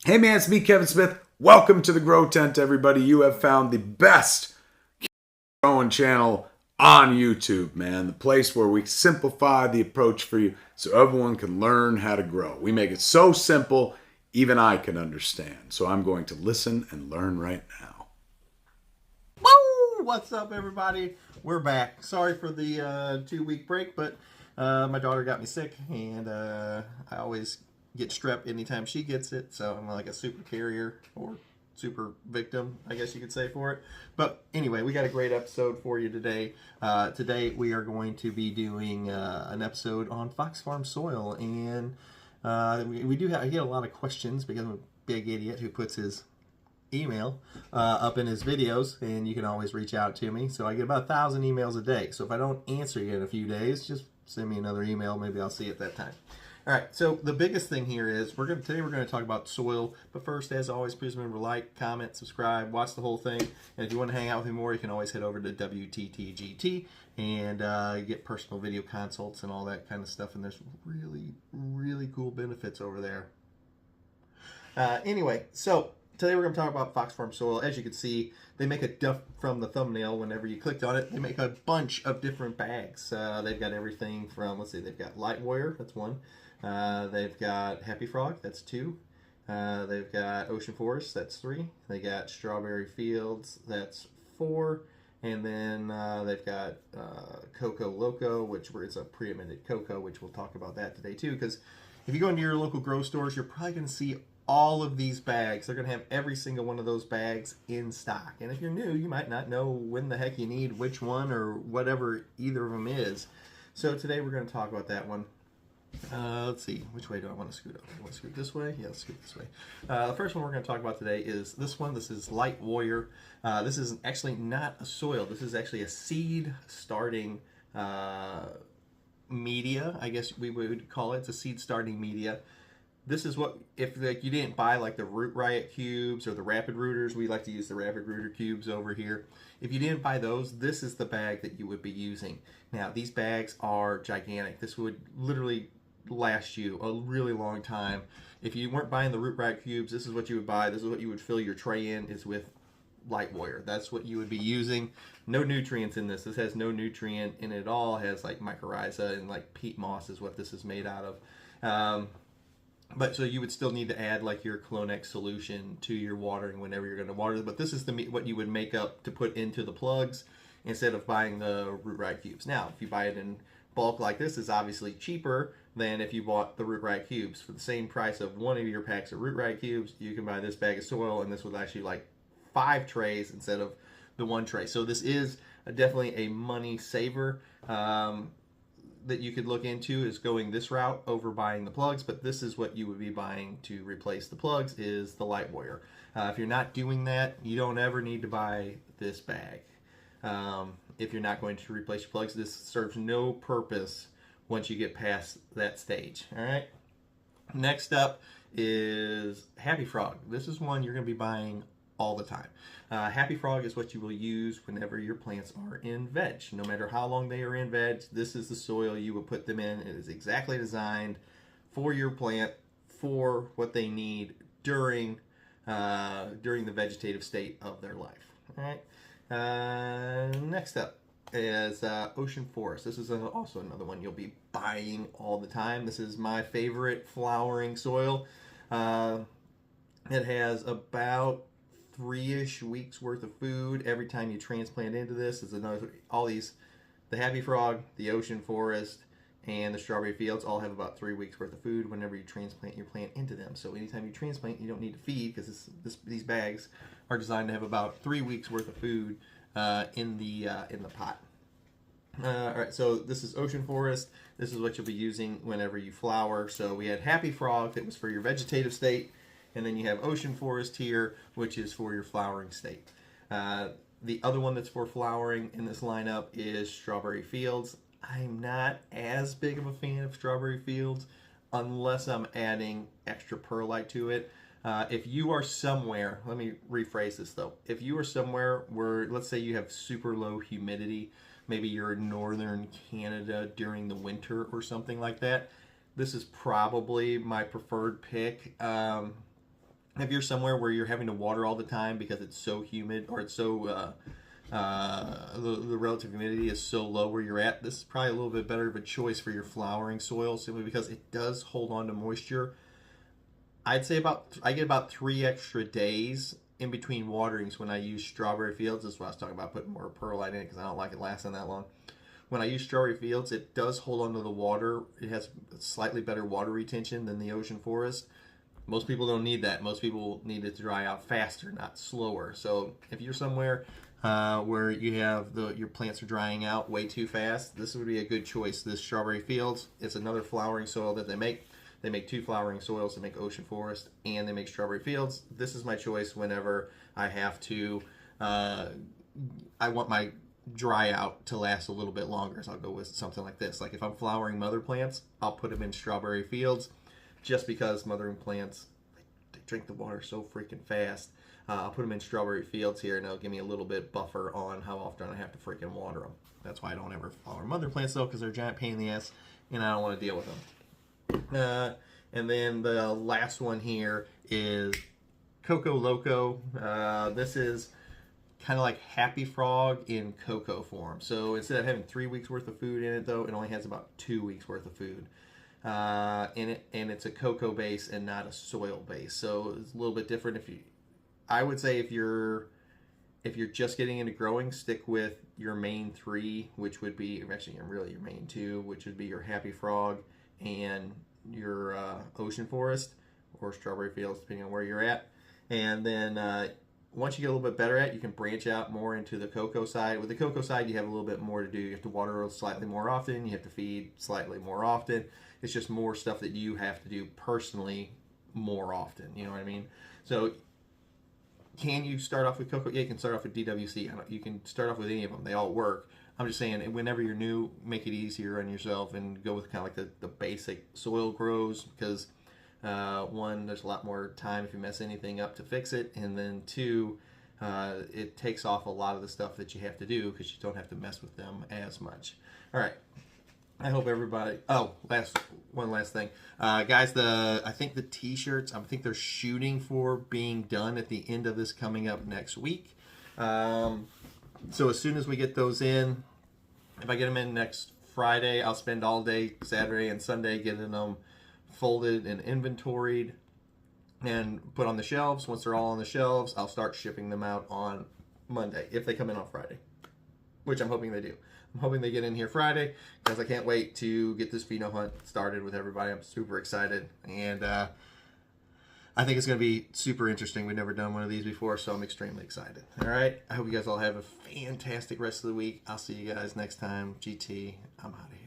Hey man, it's me, Kevin Smith. Welcome to the Grow Tent, everybody. You have found the best growing channel on YouTube, man. The place where we simplify the approach for you so everyone can learn how to grow. We make it so simple, even I can understand. So I'm going to listen and learn right now. Woo! What's up, everybody? We're back. Sorry for the 2-week break, but my daughter got me sick, and I always get strep anytime she gets it, so I'm like a super carrier or super victim, I guess you could say, for it. But anyway, we got a great episode for you today. Today we are going to be doing an episode on Fox Farm soil, and I get a lot of questions because I'm a big idiot who puts his email up in his videos, and you can always reach out to me. So I get about 1,000 emails a day. So if I don't answer you in a few days, just send me another email. Maybe I'll see it that time. All right, so the biggest thing here is today we're going to talk about soil. But first, as always, please remember to like, comment, subscribe, watch the whole thing. And if you want to hang out with me more, you can always head over to WTTGT and get personal video consults and all that kind of stuff. And there's really, really cool benefits over there. Anyway, so today we're going to talk about Fox Farm soil. As you can see, they make from the thumbnail. Whenever you clicked on it, they make a bunch of different bags. They've got everything from, let's see, they've got Light Warrior, that's one. They've got Happy Frog, that's two. They've got Ocean Forest, that's three. They got Strawberry Fields, that's four. And then they've got Coco Loco, which is a pre-eminted cocoa, which we'll talk about that today too. Because if you go into your local grow stores, you're probably going to see all of these bags. They're going to have every single one of those bags in stock. And if you're new, you might not know when the heck you need which one or whatever either of them is. So today we're going to talk about that one. Let's see, which way do I want to scoot up? I want to scoot this way? Yeah, let's scoot this way. The first one we're going to talk about today is this one. This is Light Warrior. This is actually not a soil. This is actually a seed starting media, I guess we would call it. It's a seed starting media. This is what, if like you didn't buy like the Root Riot cubes or the Rapid Rooters, we like to use the Rapid Rooter cubes over here. If you didn't buy those, this is the bag that you would be using. Now, these bags are gigantic. This would literally last you a really long time. If you weren't buying the Root Riot cubes, this is what you would buy. This is what you would fill your tray in, is with Light Warrior. That's what you would be using. No nutrients in this. This has no nutrient in it at all. It has like mycorrhiza and like peat moss is what this is made out of. But so you would still need to add like your Clonex solution to your watering whenever you're going to water. But this is what you would make up to put into the plugs instead of buying the Root Riot cubes. Now, if you buy it in bulk like this, is obviously cheaper than if you bought the Root Riot cubes. For the same price of one of your packs of Root Riot cubes, you can buy this bag of soil, and this was actually like 5 trays instead of the 1 tray. So this is definitely a money saver. That you could look into is going this route over buying the plugs, but this is what you would be buying to replace the plugs, is the Light Warrior. If you're not doing that, you don't ever need to buy this bag. If you're not going to replace your plugs, this serves no purpose once you get past that stage. All right. Next up is Happy Frog. This is one you're going to be buying all the time. Happy Frog is what you will use whenever your plants are in veg. No matter how long they are in veg, this is the soil you will put them in. It is exactly designed for your plant, for what they need during the vegetative state of their life. All right. Next up is Ocean Forest. This is also another one you'll be buying all the time. This is my favorite flowering soil. It has about 3-ish weeks worth of food every time you transplant into this. Is another, all these, the Happy Frog, the Ocean Forest, and the Strawberry Fields all have about 3 weeks worth of food whenever you transplant your plant into them. So anytime you transplant, you don't need to feed, because these bags are designed to have about 3 weeks worth of food in the pot. All right, so this is Ocean Forest. This is what you'll be using whenever you flower. So we had Happy Frog, that was for your vegetative state. And then you have Ocean Forest here, which is for your flowering state. The other one that's for flowering in this lineup is Strawberry Fields. I'm not as big of a fan of Strawberry Fields unless I'm adding extra perlite to it. If you are somewhere, let me rephrase this though. If you are somewhere where, let's say you have super low humidity, maybe you're in northern Canada during the winter or something like that, this is probably my preferred pick. If you're somewhere where you're having to water all the time because it's so humid or it's so the relative humidity is so low where you're at, this is probably a little bit better of a choice for your flowering soil, simply because it does hold on to moisture. I'd say I get about 3 extra days in between waterings when I use Strawberry Fields. This is what I was talking about, putting more perlite in it because I don't like it lasting that long. When I use Strawberry Fields, it does hold onto the water. It has slightly better water retention than the Ocean Forest. Most people don't need that. Most people need it to dry out faster, not slower. So if you're somewhere where you have your plants are drying out way too fast, this would be a good choice. This Strawberry Fields, it's another flowering soil that they make. They make 2 flowering soils. They make Ocean Forest and they make Strawberry Fields. This is my choice whenever I have to. I want my dry out to last a little bit longer, so I'll go with something like this. Like if I'm flowering mother plants, I'll put them in Strawberry Fields, just because mothering plants, they drink the water so freaking fast. I'll put them in Strawberry Fields here, and it'll give me a little bit buffer on how often I have to freaking water them. That's why I don't ever flower mother plants though, because they're a giant pain in the ass, and I don't want to deal with them. And then the last one here is Coco Loco. This is kind of like Happy Frog in cocoa form. So instead of having 3 weeks worth of food in it, though, it only has about 2 weeks worth of food in it, and it's a cocoa base and not a soil base. So it's a little bit different. I would say if you're just getting into growing, stick with your main 3, which would be actually really your main 2, which would be your Happy Frog and your Ocean Forest or Strawberry Fields, depending on where you're at. And then once you get a little bit better at it, you can branch out more into the cocoa side. With the cocoa side, you have a little bit more to do. You have to water slightly more often. You have to feed slightly more often. It's just more stuff that you have to do personally more often. You know what I mean? So can you start off with cocoa? Yeah, you can start off with DWC. You can start off with any of them. They all work. I'm just saying, whenever you're new, make it easier on yourself and go with kind of like the basic soil grows, because one, there's a lot more time if you mess anything up to fix it, and then 2, it takes off a lot of the stuff that you have to do because you don't have to mess with them as much. All right. I hope everybody. Oh, one last thing, guys. I think the T-shirts. I think they're shooting for being done at the end of this coming up next week. So as soon as we get those in, if I get them in next Friday, I'll spend all day Saturday and Sunday getting them folded and inventoried and put on the shelves. Once they're all on the shelves, I'll start shipping them out on Monday if they come in on Friday, which I'm hoping they do. I'm hoping they get in here Friday because I can't wait to get this pheno hunt started with everybody. I'm super excited, and I think it's going to be super interesting. We've never done one of these before, so I'm extremely excited. All right. I hope you guys all have a fantastic rest of the week. I'll see you guys next time. GT, I'm out of here.